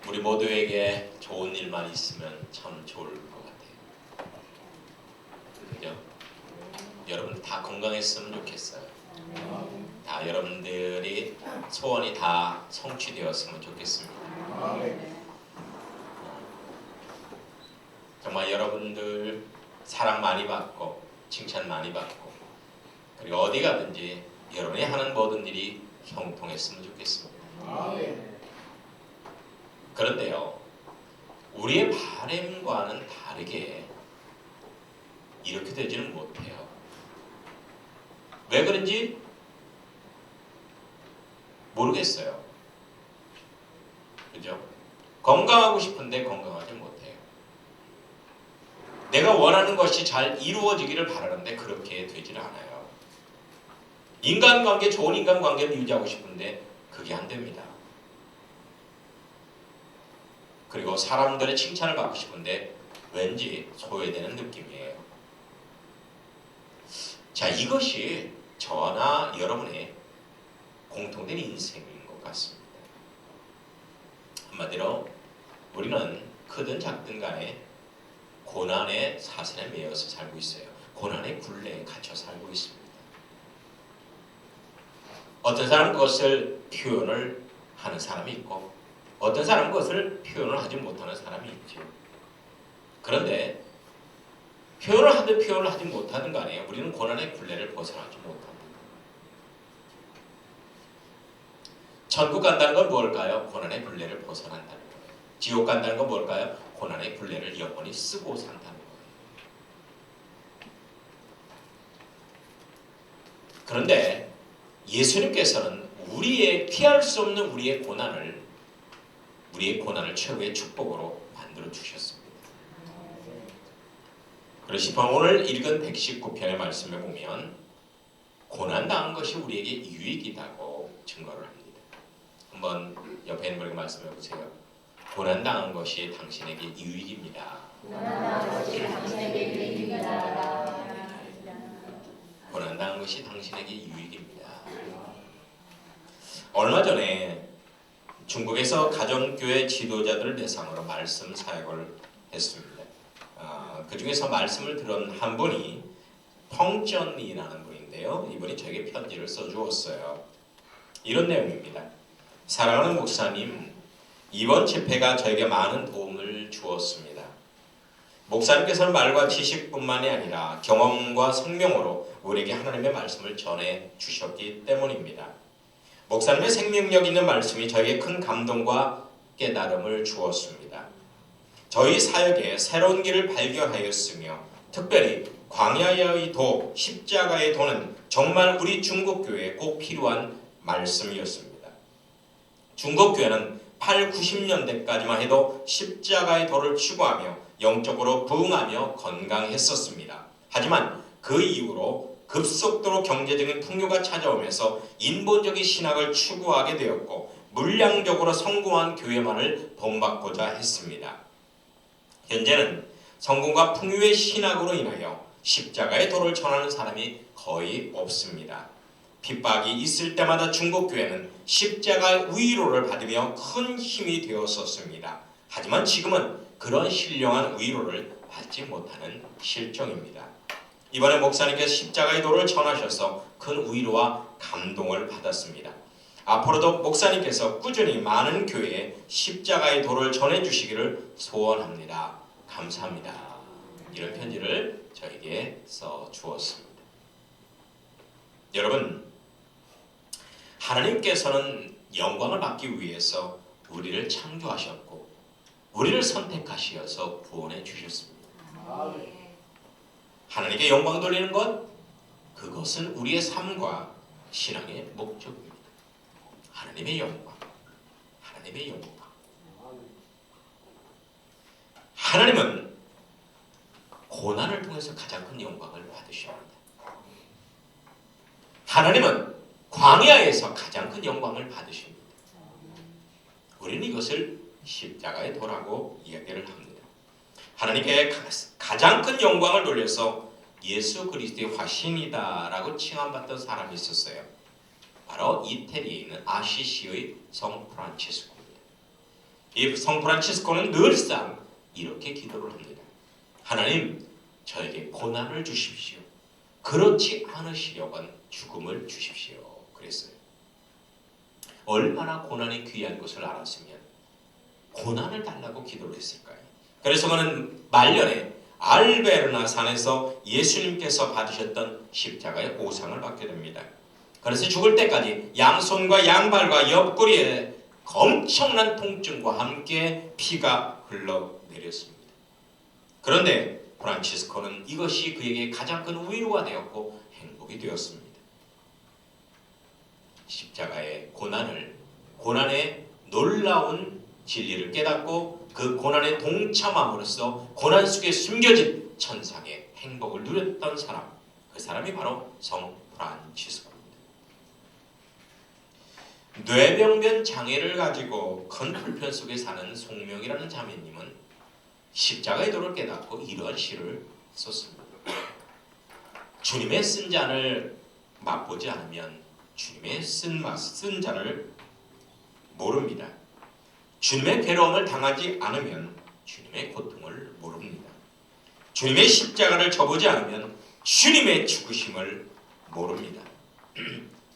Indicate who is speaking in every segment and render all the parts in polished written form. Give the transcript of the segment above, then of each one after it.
Speaker 1: 우리 모두에게 좋은 일만 있으면 참 좋을 것 같아요. 그죠? 여러분 다 건강했으면 좋겠어요. 다 여러분들이 소원이 다 성취되었으면 좋겠습니다. 정말 여러분들 사랑 많이 받고 칭찬 많이 받고 그리고 어디 가든지 여러분이 하는 모든 일이 형통했으면 좋겠습니다. 그런데요, 우리의 바람과는 다르게 이렇게 되지는 못해요. 왜 그런지 모르겠어요. 그죠? 건강하고 싶은데 건강하지 못해요. 내가 원하는 것이 잘 이루어지기를 바라는데 그렇게 되지는 않아요. 인간관계, 좋은 인간관계를 유지하고 싶은데 그게 안 됩니다. 그리고 사람들의 칭찬을 받고 싶은데 왠지 소외되는 느낌이에요. 자, 이것이 저나 여러분의 공통된 인생인 것 같습니다. 한마디로 우리는 크든 작든 간에 고난의 사슬에 매여서 살고 있어요. 고난의 굴레에 갇혀 살고 있습니다. 어떤 사람은 그것을 표현을 하는 사람이 있고 어떤 사람은 그것을 표현을 하지 못하는 사람이 있죠. 그런데 표현을 하든 표현을 하지 못하든 간에 우리는 고난의 굴레를 벗어나지 못합니다. 천국 간다는 건 뭘까요? 고난의 굴레를 벗어난다는 거예요. 지옥 간다는 건 뭘까요? 고난의 굴레를 영원히 쓰고 산다는 거예요. 그런데 예수님께서는 피할 수 없는 우리의 고난을 최고의 축복으로 만들어 주셨습니다. 그러시면 오늘 읽은 119편의 말씀을 보면 고난당한 것이 우리에게 유익이라고 증거를 합니다. 한번 옆에 있는 분에게 말씀해 보세요. 고난당한 것이 당신에게 유익입니다.
Speaker 2: 고난당한 것이 당신에게 유익입니다.
Speaker 1: 고난당한 것이 당신에게 유익입니다. 얼마 전에 중국에서 가정교회 지도자들을 대상으로 말씀 사역을 했습니다. 그 중에서 말씀을 들은 한 분이 펑전이라는 분인데요. 이분이 저에게 편지를 써주었어요. 이런 내용입니다. 사랑하는 목사님, 이번 집회가 저에게 많은 도움을 주었습니다. 목사님께서는 말과 지식뿐만이 아니라 경험과 성명으로 우리에게 하나님의 말씀을 전해 주셨기 때문입니다. 목사님의 생명력 있는 말씀이 저에게 큰 감동과 깨달음을 주었습니다. 저희 사역에 새로운 길을 발견하였으며 특별히 광야의 도, 십자가의 도는 정말 우리 중국교회에 꼭 필요한 말씀이었습니다. 중국교회는 8, 90년대까지만 해도 십자가의 도를 추구하며 영적으로 부흥하며 건강했었습니다. 하지만 그 이후로 급속도로 경제적인 풍요가 찾아오면서 인본적인 신학을 추구하게 되었고 물량적으로 성공한 교회만을 본받고자 했습니다. 현재는 성공과 풍요의 신학으로 인하여 십자가의 도를 전하는 사람이 거의 없습니다. 핍박이 있을 때마다 중국교회는 십자가의 위로를 받으며 큰 힘이 되었었습니다. 하지만 지금은 그런 신령한 위로를 받지 못하는 실정입니다. 이번에 목사님께서 십자가의 도를 전하셔서 큰 위로와 감동을 받았습니다. 앞으로도 목사님께서 꾸준히 많은 교회에 십자가의 도를 전해주시기를 소원합니다. 감사합니다. 이런 편지를 저에게 써주었습니다. 여러분, 하나님께서는 영광을 받기 위해서 우리를 창조하셨고 우리를 선택하셔서 구원해 주셨습니다. 하나님께 영광 돌리는 것, 그것은 우리의 삶과 신앙의 목적입니다. 하나님의 영광, 하나님의 영광. 하나님은 고난을 통해서 가장 큰 영광을 받으십니다. 하나님은 광야에서 가장 큰 영광을 받으십니다. 우리는 이것을 십자가의 도라고 이야기를 합니다. 하나님께 가장 큰 영광을 돌려서 예수 그리스도의 화신이다라고 칭함받던 사람이 있었어요. 바로 이태리에 있는 아시시의 성 프란치스코입니다. 이 성 프란치스코는 늘상 이렇게 기도를 합니다. 하나님, 저에게 고난을 주십시오. 그렇지 않으시려건 죽음을 주십시오. 그랬어요. 얼마나 고난이 귀한 것을 알았으면 고난을 달라고 기도를 했을까요? 그래서 그는 말년에 알베르나 산에서 예수님께서 받으셨던 십자가의 보상을 받게 됩니다. 그래서 죽을 때까지 양손과 양발과 옆구리에 엄청난 통증과 함께 피가 흘러내렸습니다. 그런데 프란치스코는 이것이 그에게 가장 큰 위로가 되었고 행복이 되었습니다. 십자가의 고난의 놀라운 진리를 깨닫고 그 고난에 동참함으로써 고난 속에 숨겨진 천상의 행복을 누렸던 사람, 그 사람이 바로 성 프란치스코입니다. 뇌병변 장애를 가지고 큰 불편 속에 사는 송명이라는 자매님은 십자가의 도를 깨닫고 이러한 시를 썼습니다. 주님의 쓴 잔을 맛보지 않으면 주님의 쓴 잔을 모릅니다. 주님의 괴로움을 당하지 않으면 주님의 고통을 모릅니다. 주님의 십자가를 져보지 않으면 주님의 죽으심을 모릅니다.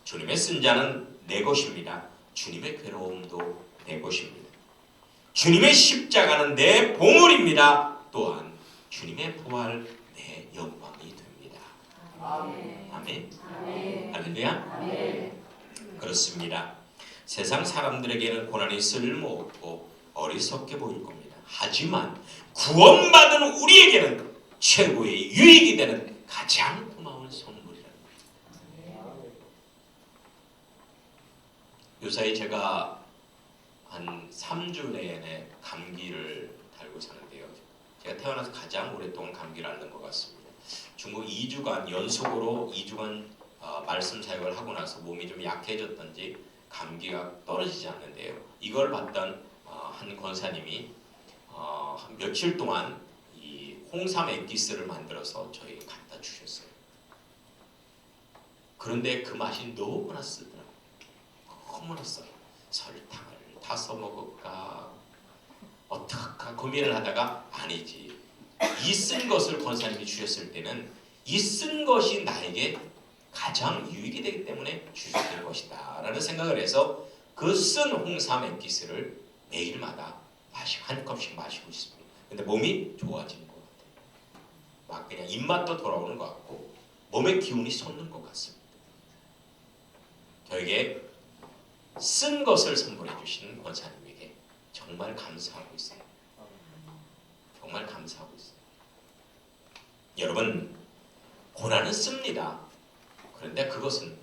Speaker 1: 주님의 쓴 잔은 내 것입니다. 주님의 괴로움도 내 것입니다. 주님의 십자가는 내 보물입니다. 또한 주님의 부활 내 영광이 됩니다. 아멘. 아멘. 할렐루야. 아멘. 그렇습니다. 세상 사람들에게는 고난이 쓸모없고 어리석게 보일 겁니다. 하지만 구원받은 우리에게는 최고의 유익이 되는 가장 고마운 선물이랍니다. 요사이 제가 한 3주 내내 감기를 달고 사는데요. 제가 태어나서 가장 오랫동안 감기를 앓는 것 같습니다. 중국 2주간 연속으로 2주간 말씀 사역을 하고 나서 몸이 좀 약해졌던지 감기가 떨어지지 않는데요. 이걸 봤던 한 권사님이 한 며칠 동안 이 홍삼 액기스를 만들어서 저에게 갖다 주셨어요. 그런데 그 맛이 너무나 쓰더라고요. 너무나 써요. 설탕을 다 써먹을까 어떡할까 고민을 하다가 아니지. 이 쓴 것을 권사님이 주셨을 때는 이 쓴 것이 나에게 가장 유익이 되기 때문에 주실 것이다 라는 생각을 해서 그 쓴 홍삼 액기스를 매일마다 한 컵씩 마시고 있습니다. 근데 몸이 좋아지는 것 같아요. 막 그냥 입맛도 돌아오는 것 같고 몸의 기운이 솟는 것 같습니다. 저에게 쓴 것을 선물해 주신 권사님에게 정말 감사하고 있어요. 정말 감사하고 있어요. 여러분, 고난은 씁니다. 그런데 그것은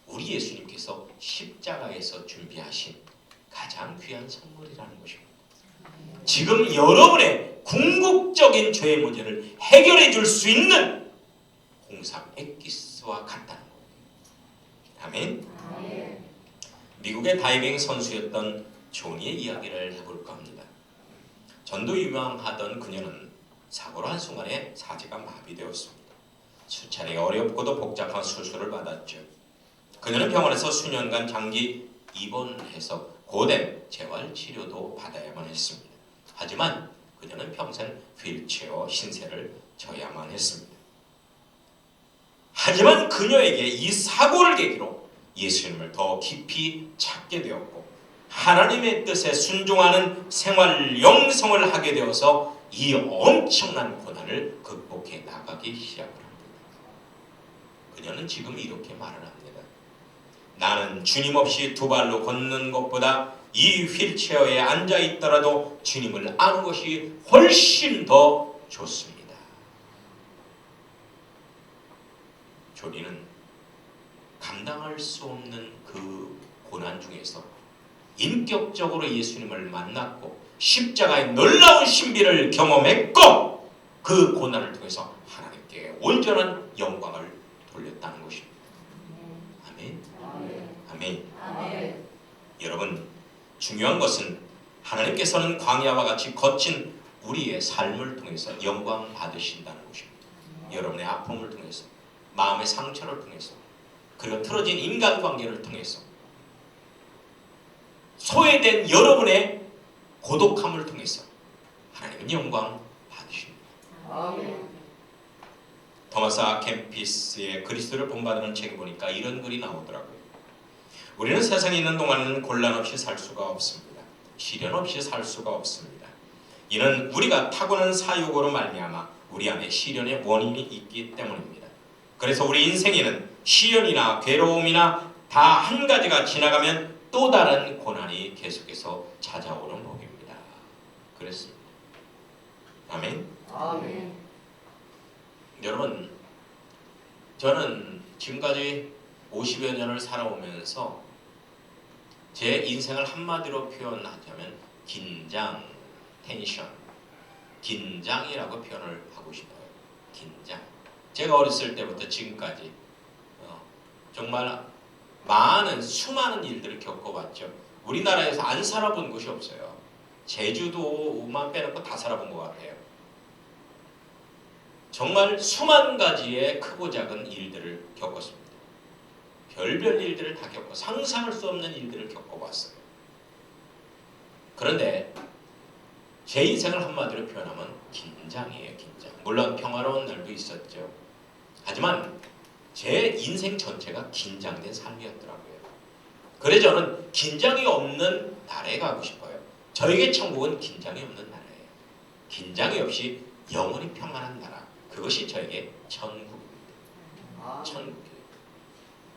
Speaker 1: 우리 예수님께서 십자가에서 준비하신 가장 귀한 선물이라는 것입니다. 지금 여러분의 궁극적인 죄의 문제를 해결해 줄 수 있는 홍삼 액기스와 같다는 겁니다. 아멘. 아멘. 미국의 다이빙 선수였던 조니의 이야기를 해볼까 합니다. 전도 유명하던 그녀는 사고로 한순간에 사지가 마비되었습니다. 수차례 어렵고도 복잡한 수술을 받았죠. 그녀는 병원에서 수년간 장기 입원해서 고된 재활치료도 받아야만 했습니다. 하지만 그녀는 평생 휠체어 신세를 져야만 했습니다. 하지만 그녀에게 이 사고를 계기로 예수님을 더 깊이 찾게 되었고 하나님의 뜻에 순종하는 생활 영성을 하게 되어서 이 엄청난 고난을 극복해 나가기 시작을 합니다. 그녀는 지금 이렇게 말을 합니다. 나는 주님 없이 두 발로 걷는 것보다 이 휠체어에 앉아 있더라도 주님을 아는 것이 훨씬 더 좋습니다. 조니는 감당할 수 없는 그 고난 중에서 인격적으로 예수님을 만났고 십자가의 놀라운 신비를 경험했고 그 고난을 통해서 하나님께 온전한 영광을 돌렸다는 것입니다. 아멘. 아멘. 아멘. 여러분, 중요한 것은 하나님께서는 광야와 같이 거친 우리의 삶을 통해서 영광 받으신다는 것입니다. 여러분의 아픔을 통해서, 마음의 상처를 통해서, 그리고 틀어진 인간관계를 통해서, 소외된 여러분의 고독함을 통해서 하나님은 영광 받으십니다.
Speaker 2: 아멘.
Speaker 1: 토마스 아 캠피스의 그리스도를 본받는 책에 보니까 이런 글이 나오더라고요. 우리는 세상에 있는 동안은 곤란 없이 살 수가 없습니다. 시련 없이 살 수가 없습니다. 이는 우리가 타고난 사욕으로 말미암아 우리 안에 시련의 원인이 있기 때문입니다. 그래서 우리 인생에는 시련이나 괴로움이나 다 한 가지가 지나가면 또 다른 고난이 계속해서 찾아오는 법입니다. 그랬습니다. 아멘.
Speaker 2: 아멘.
Speaker 1: 여러분, 저는 지금까지 50여 년을 살아오면서 제 인생을 한마디로 표현하자면 긴장, 텐션, 긴장이라고 표현을 하고 싶어요. 긴장. 제가 어렸을 때부터 지금까지 정말 많은 수많은 일들을 겪어봤죠. 우리나라에서 안 살아본 곳이 없어요. 제주도만 빼놓고 다 살아본 것 같아요. 정말 수만 가지의 크고 작은 일들을 겪었습니다. 별별 일들을 다 겪고 상상할 수 없는 일들을 겪어봤어요. 그런데 제 인생을 한마디로 표현하면 긴장이에요. 긴장. 물론 평화로운 날도 있었죠. 하지만 제 인생 전체가 긴장된 삶이었더라고요. 그래서 저는 긴장이 없는 나라에 가고 싶어요. 저에게 천국은 긴장이 없는 나라예요. 긴장이 없이 영원히 평안한 나라. 그것이 저에게 천국입니다. 천국이에요.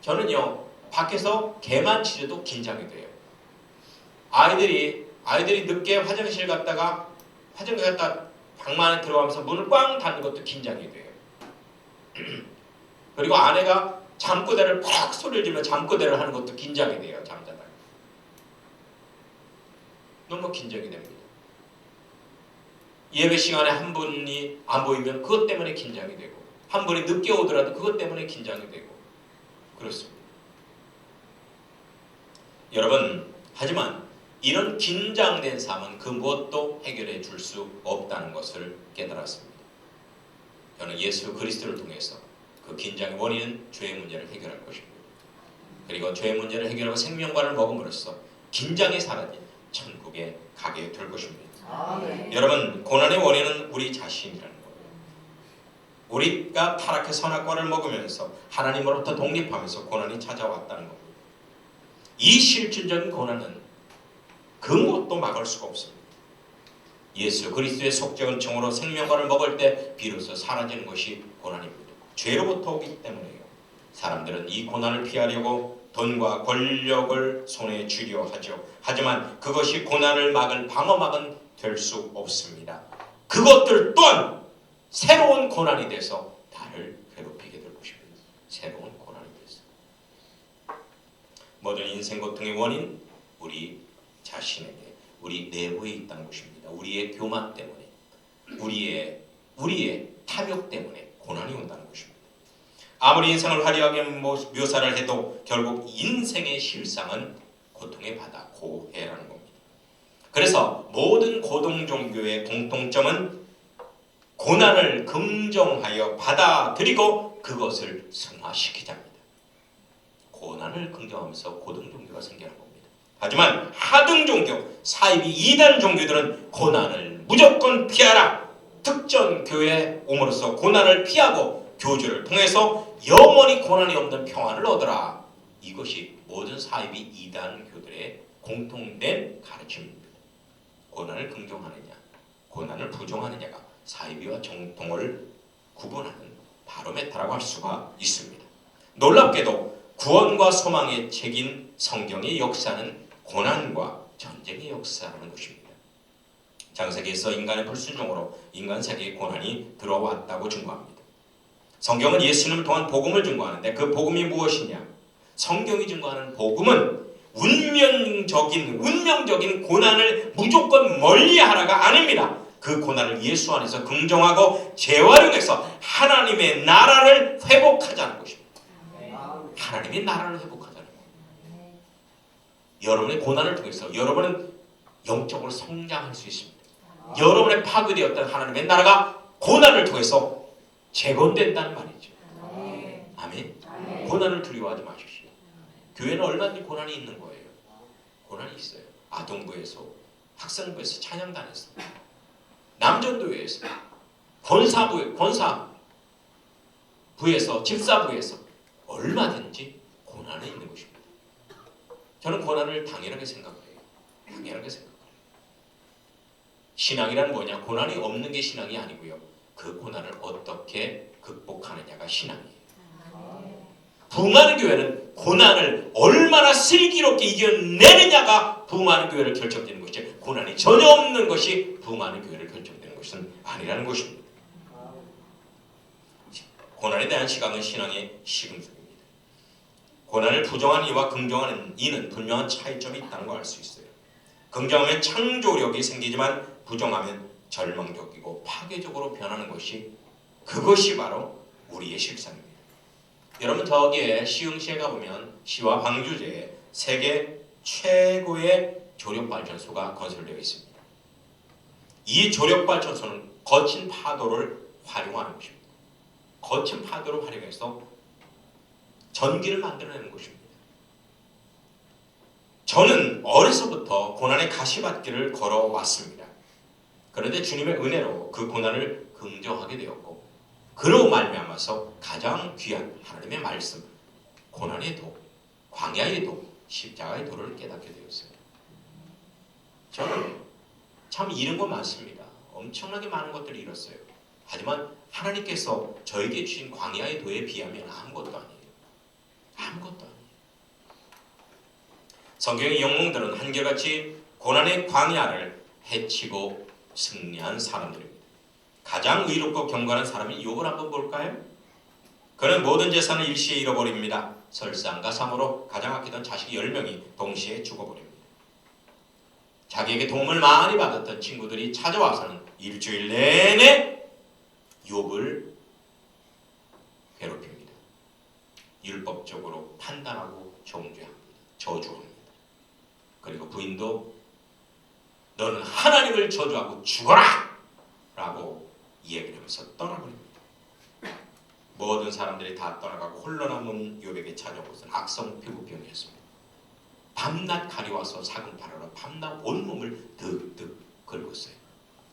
Speaker 1: 저는요, 밖에서 개만 치려도 긴장이 돼요. 아이들이 늦게 화장실 갔다 방 안에 들어가면서 문을 꽝 닫는 것도 긴장이 돼요. 그리고 아내가 잠꼬대를 팍 소리를 지르며 잠꼬대를 하는 것도 긴장이 돼요. 잠자다가. 너무 긴장이 됩니다. 예배 시간에 한 분이 안 보이면 그것 때문에 긴장이 되고, 한 분이 늦게 오더라도 그것 때문에 긴장이 되고 그렇습니다. 여러분, 하지만 이런 긴장된 삶은 그 무엇도 해결해 줄 수 없다는 것을 깨달았습니다. 저는 예수 그리스도를 통해서 그 긴장의 원인은 죄의 문제를 해결할 것입니다. 그리고 죄의 문제를 해결하고 생명과를 먹음으로써 긴장이 사라진 천국에 가게 될 것입니다.
Speaker 2: 아멘.
Speaker 1: 여러분, 고난의 원인은 우리 자신이라는 거예요. 우리가 타락해 선악과를 먹으면서 하나님으로부터 독립하면서 고난이 찾아왔다는 겁니다. 이 실질적인 고난은 그 무엇도 막을 수가 없습니다. 예수 그리스도의 속죄 은총으로 생명과를 먹을 때 비로소 사라지는 것이 고난입니다. 죄로부터 오기 때문에요. 사람들은 이 고난을 피하려고 돈과 권력을 손에 쥐려 하죠. 하지만 그것이 고난을 막을 방어막은 될 수 없습니다. 그것들 또한 새로운 고난이 돼서 나를 괴롭히게 될 것입니다. 새로운 고난이 돼서. 모든 인생 고통의 원인, 우리 자신에게, 우리 내부에 있다는 것입니다. 우리의 교만 때문에, 우리의 탐욕 때문에 고난이 온다는 것입니다. 아무리 인생을 화려하게 묘사를 해도 결국 인생의 실상은 고통의 바다, 고해라는 겁니다. 그래서 모든 고등 종교의 공통점은 고난을 긍정하여 받아들이고 그것을 승화시키자입니다. 고난을 긍정하면서 고등 종교가 생겨난 겁니다. 하지만 하등 종교, 사이비 이단 종교들은 고난을 무조건 피하라. 특전 교회에 옴으로써 고난을 피하고 교주를 통해서 영원히 고난이 없는 평안을 얻어라. 이것이 모든 사이비 이단 교들의 공통된 가르침입니다. 고난을 긍정하느냐, 고난을 부정하느냐가 사이비와 정통을 구분하는 바로메타라고 할 수가 있습니다. 놀랍게도 구원과 소망의 책인 성경의 역사는 고난과 전쟁의 역사라는 것입니다. 창세기에서 인간의 불순종으로 인간 세계에 고난이 들어왔다고 증거합니다. 성경은 예수님을 통한 복음을 증거하는데 그 복음이 무엇이냐? 성경이 증거하는 복음은 운명적인 고난을 무조건 멀리하라가 아닙니다. 그 고난을 예수 안에서 긍정하고 재활용해서 하나님의 나라를 회복하자는 것입니다. 하나님의 나라를 회복하자는 것입니다. 여러분의 고난을 통해서 여러분은 영적으로 성장할 수 있습니다. 여러분의 파괴되었던 하나님의 나라가 고난을 통해서 재건된다는 말이죠. 아멘. 고난을 두려워하지 마십시오. 교회는 얼마든지 고난이 있는 거예요. 고난이 있어요. 아동부에서 학생부에서 찬양단에서 남전도회에서 권사부에서 집사부에서 얼마든지 고난은 있는 것입니다. 저는 고난을 당연하게 생각해요. 당연하게 생각해요. 신앙이란 뭐냐? 고난이 없는 게 신앙이 아니고요. 그 고난을 어떻게 극복하느냐가 신앙이에요. 부흥하는 교회는 고난을 얼마나 슬기롭게 이겨내느냐가 부흥하는 교회를 결정되는 것이지, 고난이 전혀 없는 것이 부흥하는 교회를 결정되는 것은 아니라는 것입니다. 고난에 대한 시각은 신앙의 시금석입니다. 고난을 부정하는 이와 긍정하는 이는 분명한 차이점이 있다는 걸 알 수 있어요. 긍정하면 창조력이 생기지만 부정하면 절망적이고 파괴적으로 변하는 것이, 그것이 바로 우리의 실상입니다. 여러분, 저기에 시흥시에 가보면 시와 방주제에 세계 최고의 조력발전소가 건설되어 있습니다. 이 조력발전소는 거친 파도를 활용하는 것입니다. 거친 파도를 활용해서 전기를 만들어내는 것입니다. 저는 어려서부터 고난의 가시밭길을 걸어왔습니다. 그런데 주님의 은혜로 그 고난을 긍정하게 되었고, 그로 말미암아서 가장 귀한 하나님의 말씀, 고난의 도, 광야의 도, 십자가의 도를 깨닫게 되었어요. 저는 참 잃은 거 많습니다. 엄청나게 많은 것들을 잃었어요. 하지만 하나님께서 저에게 주신 광야의 도에 비하면 아무것도 아니에요. 아무것도 아니에요. 성경의 영웅들은 한결같이 고난의 광야를 헤치고 승리한 사람들입니다. 가장 의롭고 경건한 사람이 욥을 한번 볼까요? 그는 모든 재산을 일시에 잃어버립니다. 설상과 사모로 가장 아끼던 자식 10명이 동시에 죽어버립니다. 자기에게 도움을 많이 받았던 친구들이 찾아와서는 일주일 내내 욥을 괴롭힙니다. 율법적으로 판단하고 정죄합니다. 저주합니다. 그리고 부인도 너는 하나님을 저주하고 죽어라! 라고 얘기를 하면서 떠나버립니다. 모든 사람들이 다 떠나가고 홀로 남은 욥에게 찾아온 것은 악성 피부병이었습니다. 밤낮 가려와서 사금 바르러 밤낮 온몸을 득득 긁었어요.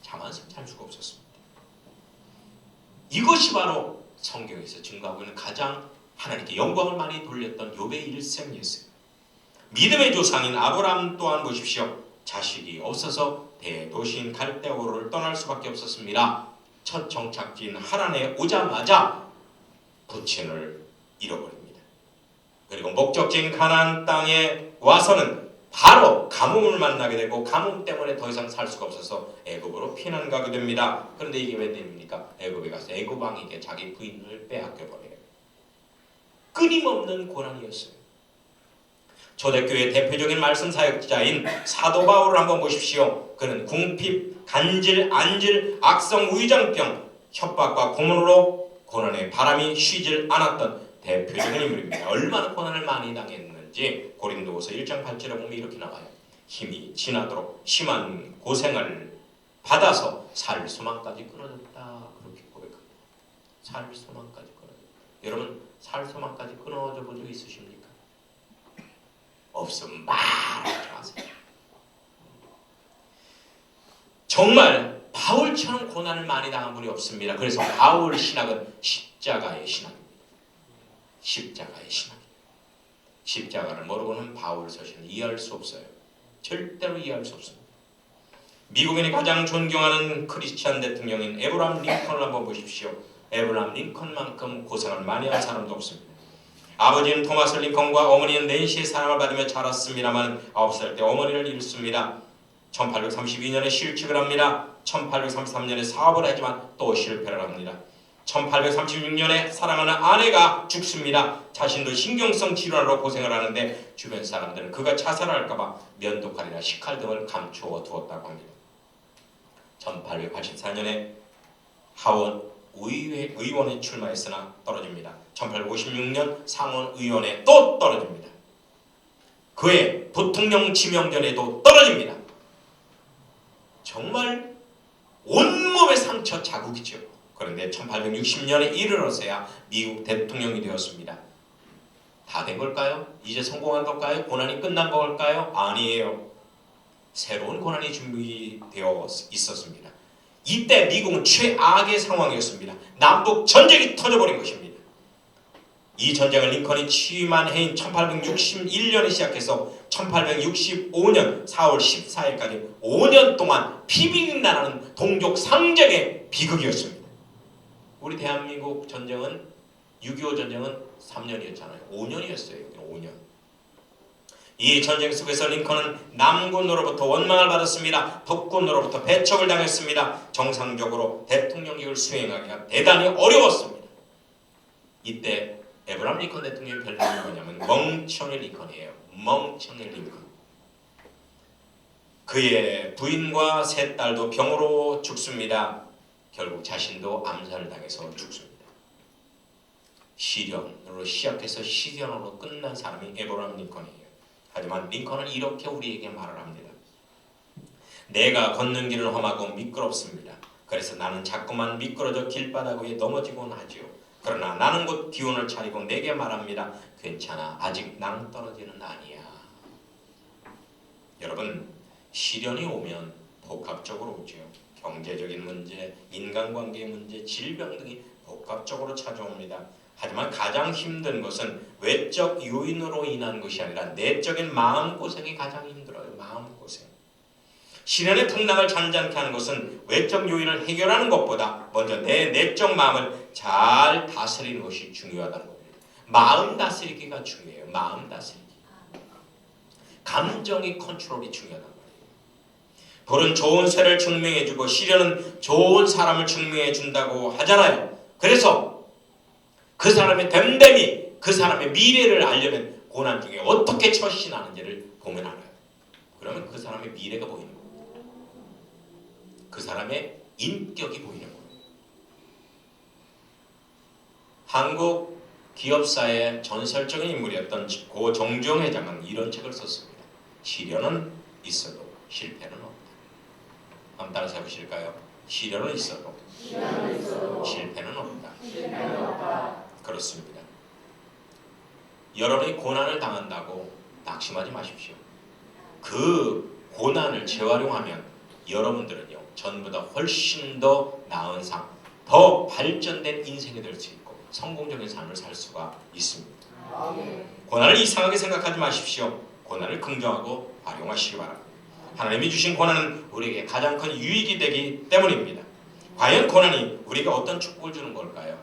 Speaker 1: 잠 한숨 잘 수가 없었습니다. 이것이 바로 성경에서 증거하고 있는 가장 하나님께 영광을 많이 돌렸던 욥의 일생이었어요. 믿음의 조상인 아브라함 또한 보십시오. 자식이 없어서 대도시인 갈대아우르를 떠날 수밖에 없었습니다. 첫 정착지인 하란에 오자마자 부친을 잃어버립니다. 그리고 목적지인 가나안 땅에 와서는 바로 가뭄을 만나게 되고, 가뭄 때문에 더 이상 살 수가 없어서 애굽으로 피난 가게 됩니다. 그런데 이게 왜 됩니까? 애굽에 가서 애굽 왕에게 자기 부인을 빼앗겨 버려요. 끊임없는 고난이었어요. 초대교회 대표적인 말씀 사역자인 사도 바울을 한번 보십시오. 그는 궁핍, 간질, 안질, 악성 위장병, 협박과 고문으로 고난의 바람이 쉬질 않았던 대표적인 인물입니다. 얼마나 고난을 많이 당했는지 고린도후서 1장 8절에 보면 이렇게 나와요. 힘이 지나도록 심한 고생을 받아서 살 소망까지 끊어졌다. 그렇게 고백합니다. 살 소망까지 끊어졌다. 여러분, 살 소망까지 끊어져 본 적 있으십니까? 없으면 말하지 마세요. 정말 바울처럼 고난을 많이 당한 분이 없습니다. 그래서 바울 신학은 십자가의 신학입니다. 십자가의 신학입니다. 십자가를 모르고는 바울 서신을 이해할 수 없어요. 절대로 이해할 수 없습니다. 미국인이 가장 존경하는 크리스찬 대통령인 에브라함 링컨을 한번 보십시오. 에브라함 링컨만큼 고생을 많이 한 사람도 없습니다. 아버지는 토마스 링컨과 어머니는 낸시의 사랑을 받으며 자랐습니다만 9살 때 어머니를 잃습니다. 1832년에 실직을 합니다. 1833년에 사업을 하지만 또 실패를 합니다. 1836년에 사랑하는 아내가 죽습니다. 자신도 신경성 질환으로 고생을 하는데 주변 사람들은 그가 자살할까봐 면도칼이나 식칼 등을 감추어 두었다고 합니다. 1884년에 하원 의원에 출마했으나 떨어집니다. 1856년 상원 의원에 또 떨어집니다. 그해 부통령 지명전에도 떨어집니다. 정말 온몸의 상처 자국이죠. 그런데 1860년에 이르러서야 미국 대통령이 되었습니다. 다 된 걸까요? 이제 성공한 걸까요? 고난이 끝난 걸까요? 아니에요. 새로운 고난이 준비되어 있었습니다. 이때 미국은 최악의 상황이었습니다. 남북 전쟁이 터져버린 것입니다. 이 전쟁을 링컨이 취임한 해인 1861년에 시작해서 1865년 4월 14일까지 5년 동안 피비린내나는 동족 상쟁의 비극이었습니다. 우리 대한민국 전쟁은 6.25 전쟁은 3년이었잖아요. 5년이었어요. 5년. 이 전쟁 속에서 링컨은 남군으로부터 원망을 받았습니다. 북군으로부터 배척을 당했습니다. 정상적으로 대통령직을 수행하기가 대단히 어려웠습니다. 이때 에브라함 링컨 대통령의 별명이 뭐냐면 멍청이 링컨이에요. 멍청이 링컨. 그의 부인과 세 딸도 병으로 죽습니다. 결국 자신도 암살을 당해서 죽습니다. 시련으로 시작해서 시련으로 끝난 사람이 에브라함 링컨이에요. 하지만 링컨은 이렇게 우리에게 말을 합니다. 내가 걷는 길은 험하고 미끄럽습니다. 그래서 나는 자꾸만 미끄러져 길바닥 위에 넘어지곤 하지요. 그러나 나는 곧 기운을 차리고 내게 말합니다. 괜찮아. 아직 낭떠러지는 아니야. 여러분, 시련이 오면 복합적으로 오죠. 경제적인 문제, 인간관계의 문제, 질병 등이 복합적으로 찾아옵니다. 하지만 가장 힘든 것은 외적 요인으로 인한 것이 아니라 내적인 마음고생이 가장 힘들어요. 마음고생. 시련의 풍랑을 잔잔케 하는 것은 외적 요인을 해결하는 것보다 먼저 내 내적 마음을 잘 다스리는 것이 중요하다는 겁니다. 마음 다스리기가 중요해요. 마음 다스리기. 감정의 컨트롤이 중요하단 말이에요. 불은 좋은 쇠를 증명해주고 시련은 좋은 사람을 증명해준다고 하잖아요. 그래서 그 사람의 됨됨이, 그 사람의 미래를 알려면 고난 중에 어떻게 처신하는지를 보면 알아요. 그러면 그 사람의 미래가 보이는 거예요. 그 사람의 인격이 보이는 거예요. 한국 기업사의 전설적인 인물이었던 고 정주영 회장은 이런 책을 썼습니다. 시련은 있어도 실패는 없다. 한번 따라서 해보실까요? 시련은 있어도 실패는 없다. 그렇습니다. 여러분이 고난을 당한다고 낙심하지 마십시오. 그 고난을 재활용하면 여러분들은요, 전보다 훨씬 더 나은 삶, 더 발전된 인생이 될 수 있고 성공적인 삶을 살 수가 있습니다. 고난을 이상하게 생각하지 마십시오. 고난을 긍정하고 활용하시기 바랍니다. 하나님이 주신 고난은 우리에게 가장 큰 유익이 되기 때문입니다. 과연 고난이 우리가 어떤 축복을 주는 걸까요?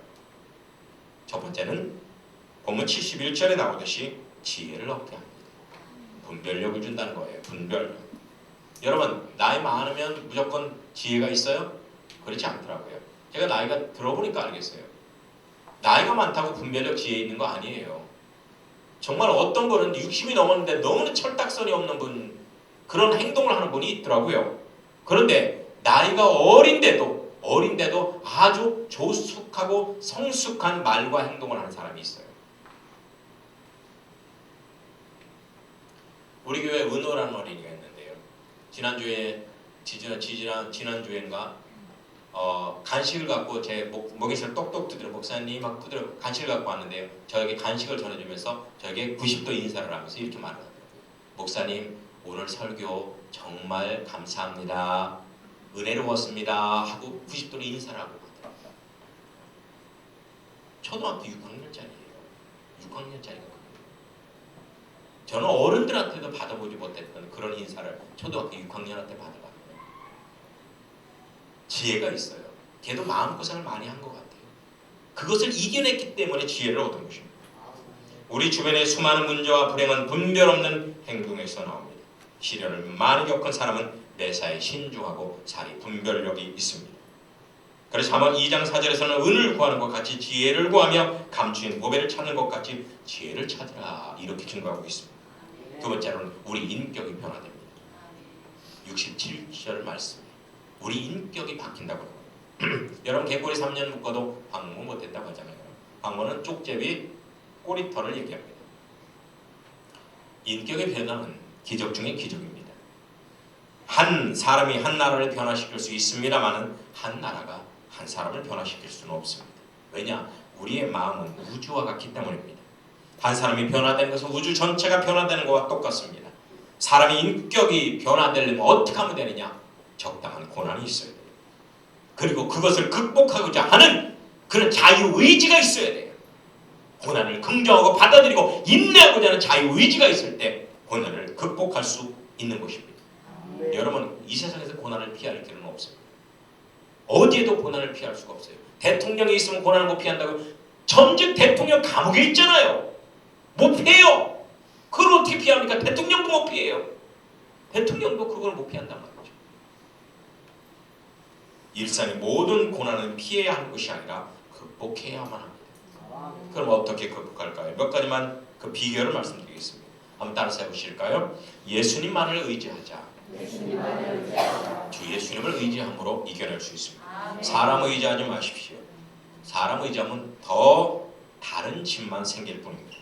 Speaker 1: 첫 번째는 본문 71절에 나오듯이 지혜를 얻게 합니다. 분별력을 준다는 거예요. 분별력. 여러분, 나이 많으면 무조건 지혜가 있어요? 그렇지 않더라고요. 제가 나이가 들어보니까 알겠어요. 나이가 많다고 분별력, 지혜 있는 거 아니에요. 정말 어떤 분은 60이 넘었는데 너무나 철딱선이 없는 분, 그런 행동을 하는 분이 있더라고요. 그런데 나이가 어린데도 아주 조숙하고 성숙한 말과 행동을 하는 사람이 있어요. 우리 교회에 은호라는 어린이가 있는데요. 지난주엔가 간식을 갖고 제 목에서 똑똑 두드려, 목사님 막 두드려 간식을 갖고 왔는데요. 저에게 간식을 전해주면서 저에게 90도 인사를 하면서 이렇게 말을 하더라고요. 목사님, 오늘 설교 정말 감사합니다. 은혜로웠습니다. 하고 90도로 인사를 하고 가더라고요. 초등학교 6학년짜리예요. 6학년짜리가. 저는 어른들한테도 받아보지 못했던 그런 인사를 초등학교 6학년한테 받아봤어요. 지혜가 있어요. 걔도 마음고생을 많이 한 것 같아요. 그것을 이겨냈기 때문에 지혜를 얻은 것입니다. 우리 주변의 수많은 문제와 불행은 분별 없는 행동에서 나옵니다. 시련을 많이 겪은 사람은 매사에 신중하고 사리 분별력이 있습니다. 그래서 한번 2장 4절에서는 은을 구하는 것 같이 지혜를 구하며 감추인 보배를 찾는 것 같이 지혜를 찾으라, 이렇게 증거하고 있습니다. 두 번째로는 우리 인격이 변화됩니다. 67절 말씀. 우리 인격이 바뀐다고 해요. 여러분, 개꼬리 3년 묶어도 방문 못했다고 하잖아요. 방문은 쪽제비 꼬리털을 얘기합니다. 인격의 변화는 기적 중에 기적입니다. 한 사람이 한 나라를 변화시킬 수 있습니다만은 한 나라가 한 사람을 변화시킬 수는 없습니다. 왜냐? 우리의 마음은 우주와 같기 때문입니다. 한 사람이 변화되는 것은 우주 전체가 변화되는 것과 똑같습니다. 사람이 인격이 변화되려면 어떻게 하면 되느냐? 적당한 고난이 있어야 돼요. 그리고 그것을 극복하고자 하는 그런 자유의지가 있어야 돼요. 고난을 긍정하고 받아들이고 인내하고자 하는 자유의지가 있을 때 고난을 극복할 수 있는 것입니다. 여러분, 이 세상에서 고난을 피할 길은 없어요. 어디에도 고난을 피할 수가 없어요. 대통령이 있으면 고난을 못 피한다고. 전직 대통령 감옥에 있잖아요. 못 피해요. 그걸 어떻게 피합니까? 대통령도 못 피해요. 대통령도 그걸 못 피한단 말이죠. 일상의 모든 고난은 피해야 하는 것이 아니라 극복해야만 합니다. 그럼 어떻게 극복할까요? 몇 가지만 그 비결을 말씀드리겠습니다. 한번 따라서 해보실까요? 예수님만을 의지하자. 주 예수님을 의지함으로 이겨낼 수 있습니다. 사람 의지하지 마십시오. 사람 의지하면 더 다른 짐만 생길 뿐입니다.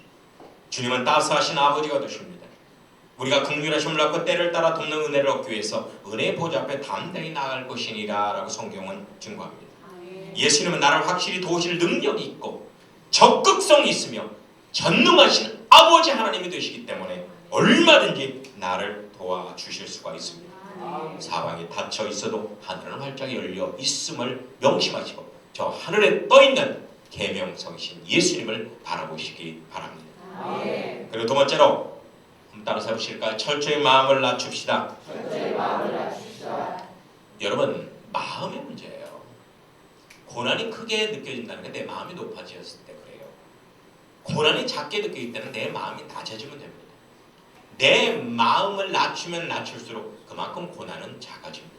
Speaker 1: 주님은 따스하신 아버지가 되십니다. 우리가 긍휼하심을 받고 때를 따라 돕는 은혜를 얻기 위해서 은혜의 보좌 앞에 담대히 나아갈 것이니라 라고 성경은 증거합니다. 예수님은 나를 확실히 도우실 능력이 있고 적극성이 있으며 전능하신 아버지 하나님이 되시기 때문에 얼마든지 나를 도와주실 수가 있습니다. 사방이 닫혀 있어도 하늘은 활짝 열려 있음을 명심하시고 저 하늘에 떠있는 계명성이신 예수님을 바라보시기 바랍니다. 그리고 두 번째로 한번 따라서 해보실까요? 철저히 마음을 낮춥시다. 여러분, 마음의 문제예요. 고난이 크게 느껴진다는 게 내 마음이 높아졌을 때 그래요. 고난이 작게 느껴질 때는 내 마음이 낮아지면 됩니다. 내 마음을 낮추면 낮출수록 그만큼 고난은 작아집니다.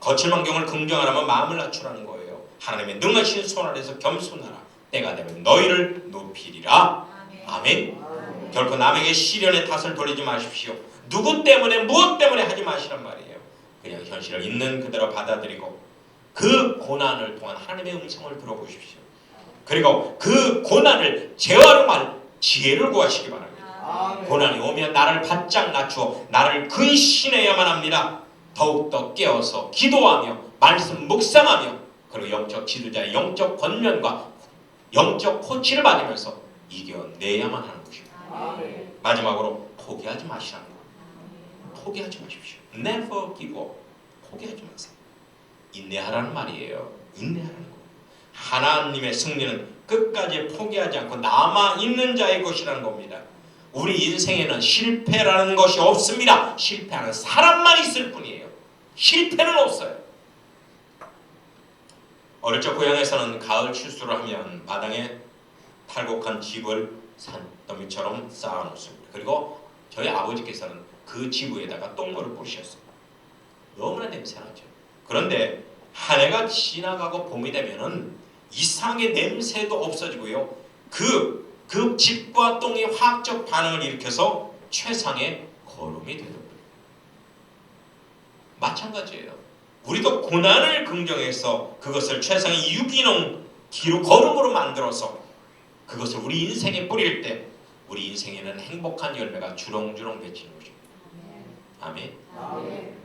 Speaker 1: 거칠 환경을 긍정하라면 마음을 낮추라는 거예요. 하나님의 능하신 손 아래서 겸손하라. 때가 되면 너희를 높이리라. 아멘. 결코 남에게 시련의 탓을 돌리지 마십시오. 누구 때문에 무엇 때문에 하지 마시란 말이에요. 그냥 현실을 있는 그대로 받아들이고 그 고난을 통한 하나님의 음성을 들어보십시오. 그리고 그 고난을 재활용할 지혜를 구하시기 바랍니다. 고난이 오면 나를 바짝 낮추어 나를 근신해야만 합니다. 더욱더 깨어서 기도하며 말씀 묵상하며 그리고 영적 지도자의 영적 권면과 영적 코치를 받으면서 이겨내야만 하는 것입니다. 마지막으로 포기하지 마시라는 거. 포기하지 마십시오. Never give up. 포기하지 마세요. 인내하라는 말이에요. 인내하라는 거. 하나님의 승리는 끝까지 포기하지 않고 남아있는 자의 것이라는 겁니다. 우리 인생에는 실패라는 것이 없습니다. 실패하는 사람만 있을 뿐이에요. 실패는 없어요. 어릴 적 고향에서는 가을 출수를 하면 마당에 탈곡한 집을 산더미처럼 쌓아놓습니다. 그리고 저희 아버지께서는 그 지부에다가 똥물을 뿌리셨어요. 너무나 냄새나죠. 그런데 한 해가 지나가고 봄이 되면은 이상의 냄새도 없어지고요. 그 집과 똥이 화학적 반응을 일으켜서 최상의 거름이 되더군요. 마찬가지예요. 우리도 고난을 긍정해서 그것을 최상의 유기농 기로 거름으로 만들어서 그것을 우리 인생에 뿌릴 때 우리 인생에는 행복한 열매가 주렁주렁 맺히는 것입니다. 아멘.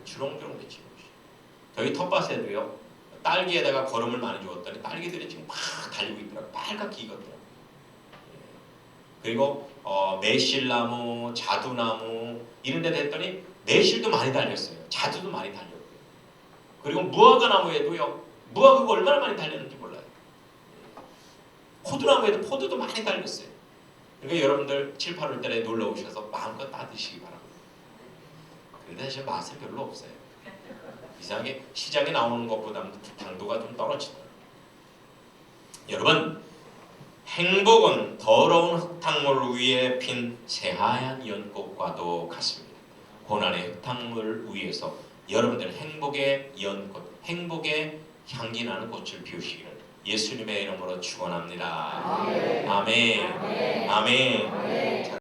Speaker 1: 주렁주렁 맺히는 것입니다. 저희 텃밭에도요. 딸기에다가 거름을 많이 주었더니 딸기들이 지금 막 달리고 있더라고요. 빨갛게 익었더라고요. 그리고 매실나무, 자두나무 이런 데 했더니 매실도 많이 달렸어요. 자두도 많이 달렸고요. 그리고 무화과 나무에도요. 무화과가 얼마나 많이 달렸는지 몰라요. 포도나무에도 포도도 많이 달렸어요. 그러니까 여러분들 7, 8월 달에 놀러 오셔서 마음껏 따드시기 바랍니다. 그런데 사실 맛은 별로 없어요. 이상하게 시장에 나오는 것보다는 당도가 좀 떨어지더라고요. 여러분, 행복은 더러운 흙탕물 위에 핀 새하얀 연꽃과도 같습니다. 고난의 흙탕물 위에서 여러분들 행복의 연꽃, 행복의 향기 나는 꽃을 피우시기를 예수님의 이름으로 축원합니다. 아멘. 아멘.